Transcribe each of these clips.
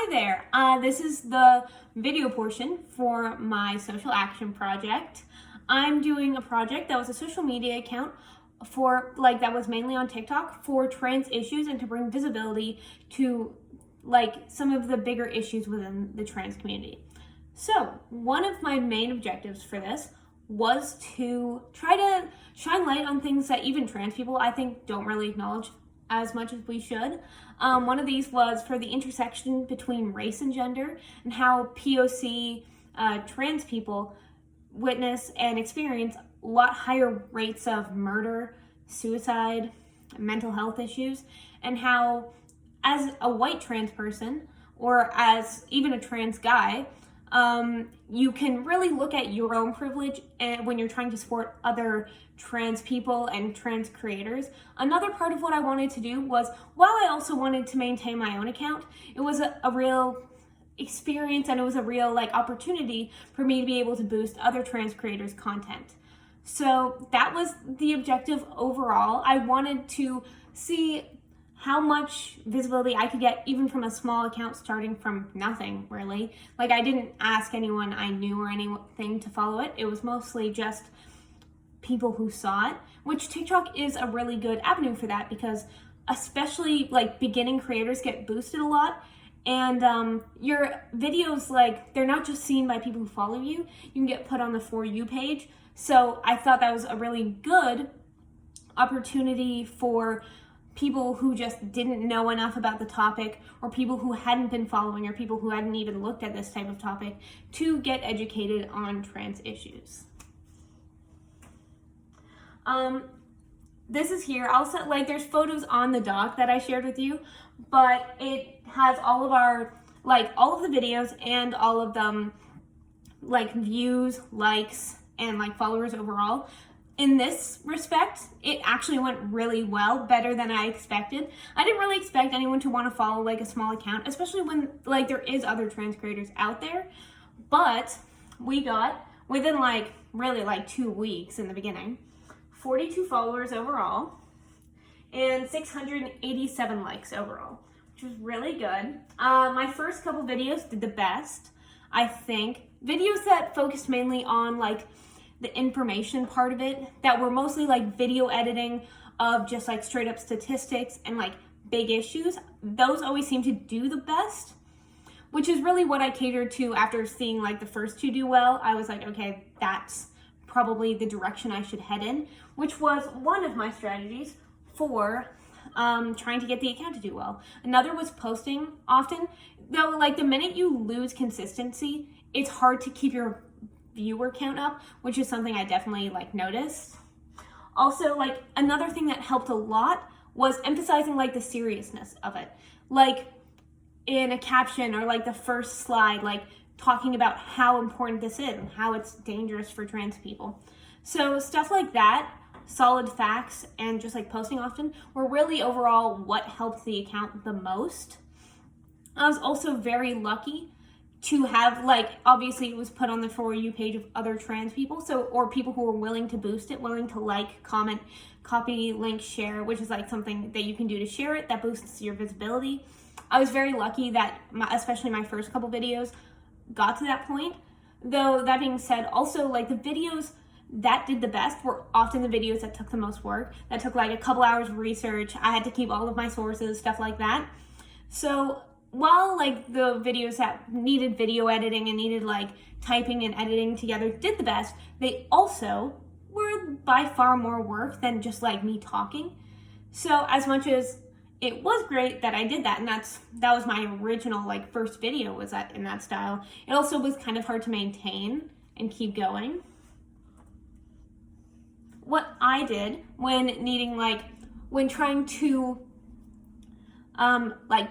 Hi there, this is the video portion for my social action project. I'm doing a project that was a social media account that was mainly on TikTok for trans issues and to bring visibility to some of the bigger issues within the trans community. So one of my main objectives for this was to try to shine light on things that even trans people I think don't really acknowledge as much as we should. One of these was for the intersection between race and gender and how POC trans people witness and experience a lot higher rates of murder, suicide, mental health issues, and how as a white trans person or as even a trans guy, you can really look at your own privilege when you're trying to support other trans people and trans creators. Another part of what I wanted to do was, while I also wanted to maintain my own account, it was a real experience and it was a real opportunity for me to be able to boost other trans creators' content. So that was the objective overall. I wanted to see how much visibility I could get even from a small account starting from nothing, really. I didn't ask anyone I knew or anything to follow it. It was mostly just people who saw it, which TikTok is a really good avenue for that because especially beginning creators get boosted a lot, and your videos, they're not just seen by people who follow you, you can get put on the For You page. So I thought that was a really good opportunity for people who just didn't know enough about the topic, or people who hadn't been following, or people who hadn't even looked at this type of topic, to get educated on trans issues. This is here. I'll set, there's photos on the doc that I shared with you, but it has all of our, all of the videos and all of them, views, likes, and followers overall. In this respect, it actually went really well, better than I expected. I didn't really expect anyone to want to follow a small account, especially when there is other trans creators out there. But we got, within really 2 weeks in the beginning, 42 followers overall and 687 likes overall, which was really good. My first couple videos did the best, I think. Videos that focused mainly on the information part of it, that were mostly video editing of just straight up statistics and big issues, those always seem to do the best, which is really what I catered to after seeing the first two do well. I was okay, that's probably the direction I should head in, which was one of my strategies for trying to get the account to do well. Another was posting often, though the minute you lose consistency, it's hard to keep your viewer count up, which is something I definitely noticed. Also, another thing that helped a lot was emphasizing the seriousness of it, in a caption or the first slide, talking about how important this is and how it's dangerous for trans people. So stuff like that, solid facts, and just posting often were really overall what helped the account the most. I was also very lucky to have obviously it was put on the For You page of other trans people, or people who were willing to boost it, willing to comment, copy, link, share, which is something that you can do to share it that boosts your visibility. I was very lucky that especially my first couple videos got to that point. Though that being said, also the videos that did the best were often the videos that took the most work, that took a couple hours of research. I had to keep all of my sources, stuff like that. So while the videos that needed video editing and needed typing and editing together did the best, they also were by far more work than just me talking. So as much as it was great that I did that, and that was my original first video was in that style, it also was kind of hard to maintain and keep going. What I did when needing when trying to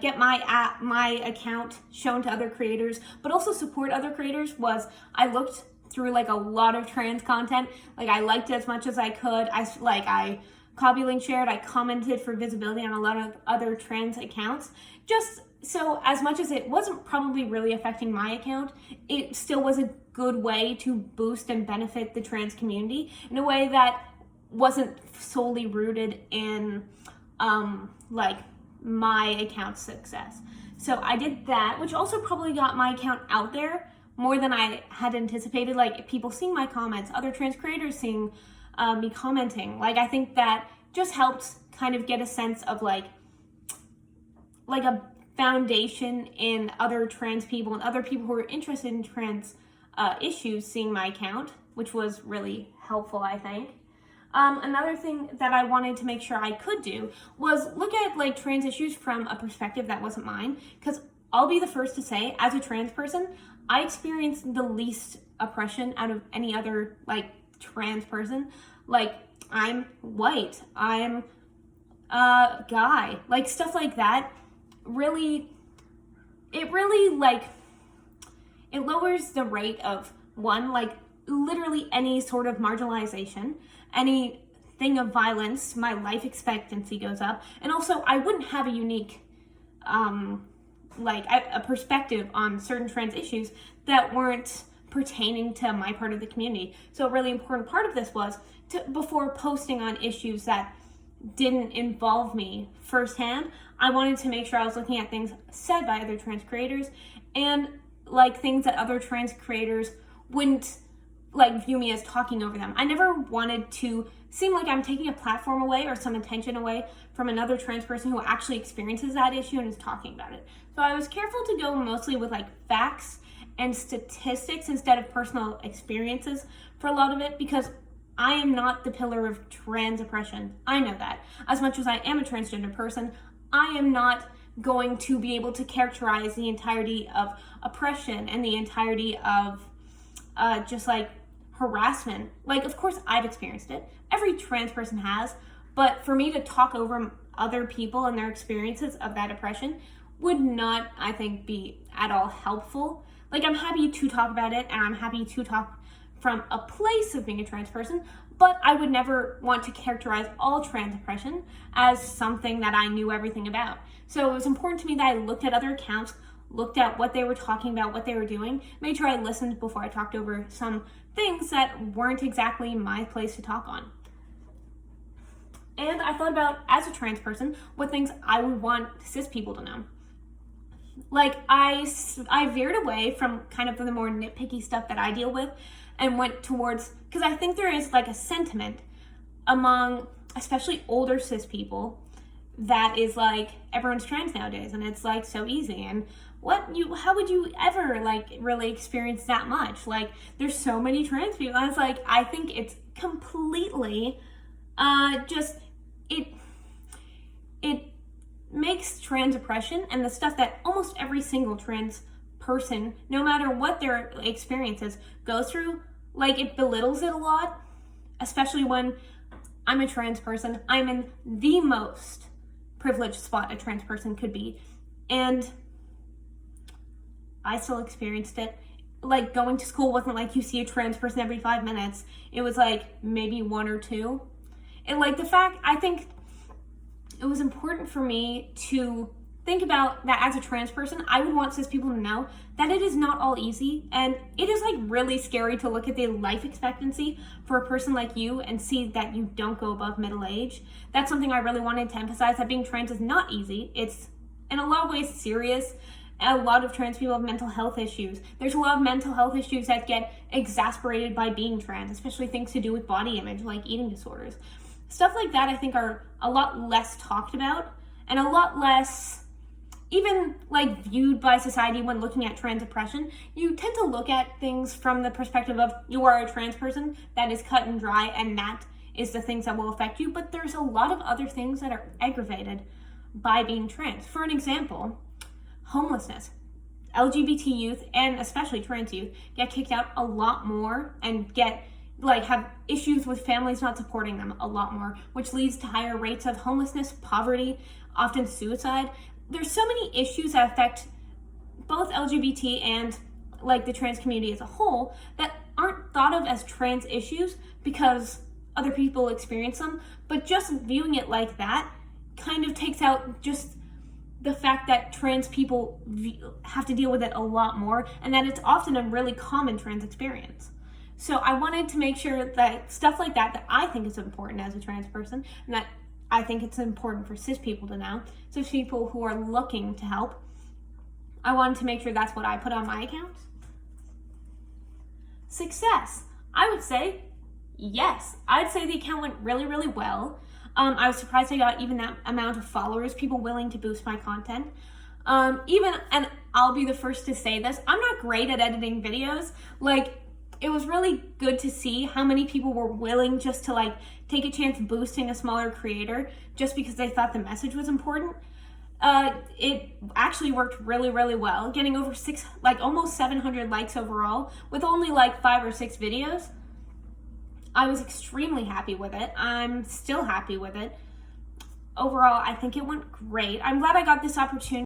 get my account shown to other creators, but also support other creators, was I looked through a lot of trans content. I liked it as much as I could. I copy link shared, I commented for visibility on a lot of other trans accounts. Just so as much as it wasn't probably really affecting my account, it still was a good way to boost and benefit the trans community in a way that wasn't solely rooted in my account's success. So I did that, which also probably got my account out there more than I had anticipated. Like people seeing my comments, other trans creators seeing me commenting. Like I think that just helped kind of get a sense of like a foundation in other trans people and other people who are interested in trans issues seeing my account, which was really helpful, I think. Another thing that I wanted to make sure I could do was look at like trans issues from a perspective that wasn't mine, because I'll be the first to say, as a trans person, I experienced the least oppression out of any other like trans person. Like I'm white, I'm a guy, like stuff like that. It really like it lowers the rate of one, like literally any sort of marginalization, anything of violence. My life expectancy goes up, and also I wouldn't have a unique a perspective on certain trans issues that weren't pertaining to my part of the community. So a really important part of this was before posting on issues that didn't involve me firsthand, I wanted to make sure I was looking at things said by other trans creators and like things that other trans creators wouldn't like view me as talking over them. I never wanted to seem like I'm taking a platform away or some attention away from another trans person who actually experiences that issue and is talking about it. So I was careful to go mostly with like facts and statistics instead of personal experiences for a lot of it, because I am not the pillar of trans oppression. I know that. As much as I am a transgender person, I am not going to be able to characterize the entirety of oppression and the entirety of just like harassment. Like, of course I've experienced it. Every trans person has. But for me to talk over other people and their experiences of that oppression would not, I think, be at all helpful. Like, I'm happy to talk about it, and I'm happy to talk from a place of being a trans person, but I would never want to characterize all trans oppression as something that I knew everything about. So it was important to me that I looked at other accounts, looked at what they were talking about, what they were doing, made sure I listened before I talked over some things that weren't exactly my place to talk on. And I thought about, as a trans person, what things I would want cis people to know. Like, I veered away from kind of the more nitpicky stuff that I deal with and went towards, because I think there is like a sentiment among especially older cis people that is like, everyone's trans nowadays and it's like so easy, and how would you ever like really experience that much? Like, there's so many trans people. And it's like, I think it's completely it makes trans oppression and the stuff that almost every single trans person, no matter what their experiences, goes through, like, it belittles it a lot, especially when I'm a trans person. I'm in the most privileged spot a trans person could be, and I still experienced it. Like, going to school wasn't like you see a trans person every 5 minutes. It was like maybe one or two. And like, the fact, I think it was important for me to think about that as a trans person. I would want cis people to know that it is not all easy, and it is like really scary to look at the life expectancy for a person like you and see that you don't go above middle age. That's something I really wanted to emphasize, that being trans is not easy. It's in a lot of ways serious. A lot of trans people have mental health issues. There's a lot of mental health issues that get exacerbated by being trans, especially things to do with body image, like eating disorders. Stuff like that, I think, are a lot less talked about and a lot less even like viewed by society when looking at trans oppression. You tend to look at things from the perspective of, you are a trans person, that is cut and dry, and that is the things that will affect you. But there's a lot of other things that are aggravated by being trans. For an example, homelessness. LGBT youth, and especially trans youth, get kicked out a lot more and have issues with families not supporting them a lot more, which leads to higher rates of homelessness, poverty, often suicide. There's so many issues that affect both LGBT and like the trans community as a whole that aren't thought of as trans issues because other people experience them, but just viewing it like that kind of takes out just the fact that trans people have to deal with it a lot more, and that it's often a really common trans experience. So I wanted to make sure that stuff like that I think is important as a trans person, and that I think it's important for cis people to know, cis people who are looking to help, I wanted to make sure that's what I put on my account. Success. I would say yes. I'd say the account went really, really well. I was surprised I got even that amount of followers, people willing to boost my content. And I'll be the first to say this, I'm not great at editing videos. Like, it was really good to see how many people were willing just to like take a chance boosting a smaller creator just because they thought the message was important. It actually worked really, really well, getting over almost 700 likes overall with only like 5 or 6 videos. I was extremely happy with it. I'm still happy with it. Overall, I think it went great. I'm glad I got this opportunity.